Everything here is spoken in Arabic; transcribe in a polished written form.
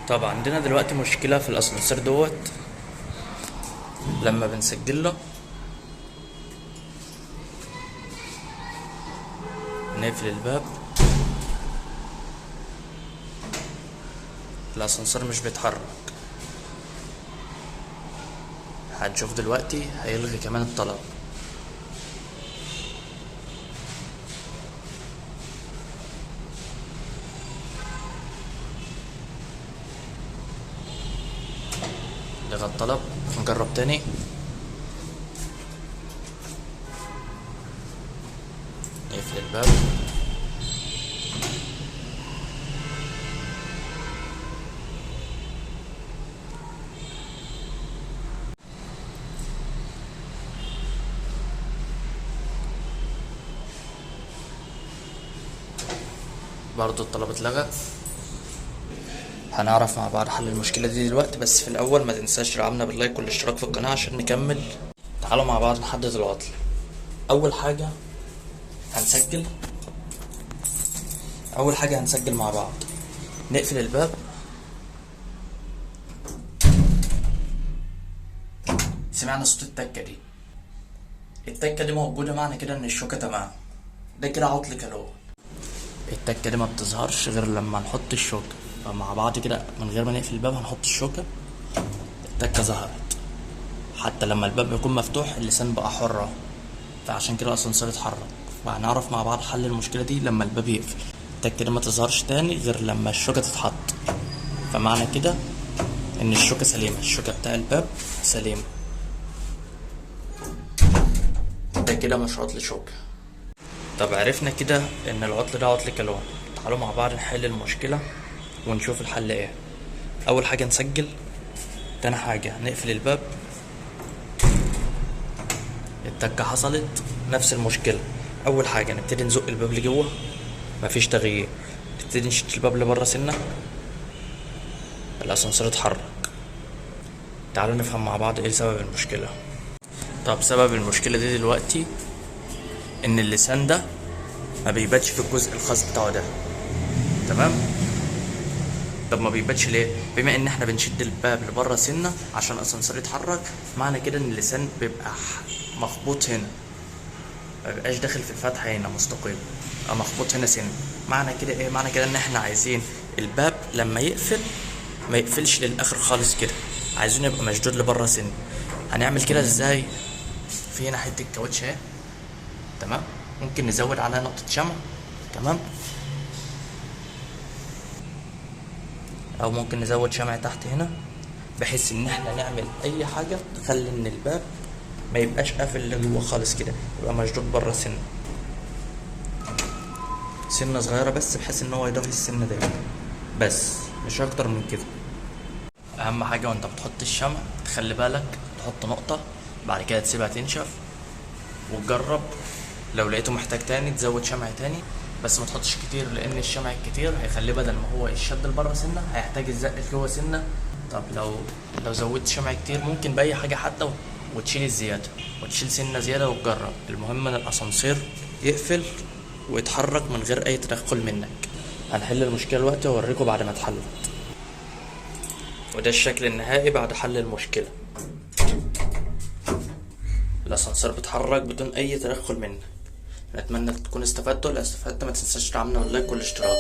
طب عندنا دلوقتي مشكلة في الأسانسير دوت. لما بنسجل له نقفل الباب، الأسانسير مش بيتحرك. هنشوف دلوقتي هيلغي كمان الطلب. لغى الطلب. نجرب تاني. نقفل الباب. برضو الطلب اتلغى. هنعرف مع بعض حل المشكلة دي دلوقتي، بس في الأول ما تنساش دعمنا باللايك والاشتراك في القناة عشان نكمل. تعالوا مع بعض نحدد العطل. أول حاجة هنسجل مع بعض. نقفل الباب. سمعنا صوت التكة دي موجودة، معنى كده إن الشوكة تمام. ده كده عطل كالون. التكة دي ما بتظهرش غير لما نحط الشوكة، فمع بعض كده من غير ما نقفل الباب هنحط الشوكة. التكة ظهرت. حتى لما الباب يكون مفتوح اللسان بقى حرة، فعشان كده الأسانسير اتحرك. وهنعرف مع بعض حل المشكلة دي لما الباب يقفل. التكة دي ما تظهرش تاني غير لما الشوكة تتحط، فمعنى كده إن الشوكة سليمة، الشوكة بتاع الباب سليمة. ده كده مش عطل شوكة. طب عرفنا كده إن العطل ده عطل كالون. تعالوا مع بعض نحل المشكلة ونشوف الحل ايه. اول حاجة نسجل. تاني حاجة نقفل الباب. التكة حصلت نفس المشكلة. اول حاجة نبتدي نزق الباب لجوه، مفيش تغيير. نبتدي نشد الباب لبره سنة، الاسانسير اتحرك. تعالوا نفهم مع بعض ايه سبب المشكلة. طب سبب المشكلة دي دلوقتي ان اللسان ده ما بيباتش في الجزء الخاص بتاعه ده. تمام. طب ما بيباتش ليه؟ بما ان احنا بنشد الباب لبره سنه عشان الاسانسير يتحرك، معنى كده ان اللسان بيبقى مخبوط هنا، ما بيبقاش داخل في الفتحه هنا مستقيم، بيبقى مخبوط هنا سنه. معنى كده ايه؟ معنى كده ان احنا عايزين الباب لما يقفل ما يقفلش للاخر خالص كده، عايزينه يبقى مشدود لبره سنه. هنعمل كده ازاي؟ في هنا حته كاوتش اهي، تمام. ممكن نزود عليها نقطه شمع، تمام، او ممكن نزود شمع تحت هنا، بحيث ان احنا نعمل اي حاجة تخلي ان الباب ما يبقاش قافل لجوه خالص كده، يبقى مشدود بره سنة صغيرة بس، بحيث ان هو يضاهي السنة دي بس، مش اكتر من كده. اهم حاجة وانت بتحط الشمع تخلي بالك تحط نقطة، بعد كده تسيبها تنشف وتجرب. لو لقيته محتاج تاني تزود شمع تاني، بس ما تحطش كتير، لان الشمع الكتير هيخليه بدل ما هو يشد لبره سنه هيحتاج يزق جوه سنه. طب لو زودت شمع كتير ممكن باي حاجه حتى وتشيل الزياده، وتشيل سنه زياده وتجرب. المهم ان الاسانسير يقفل ويتحرك من غير اي تدخل منك. هنحل المشكله دلوقتي واوريكم بعد ما اتحلت. وده الشكل النهائي بعد حل المشكله. الاسانسير بيتحرك بدون اي تدخل منك. نتمنى تكون استفدتوا. لو استفدت ما تنساش تعملنا اللايك والاشتراك.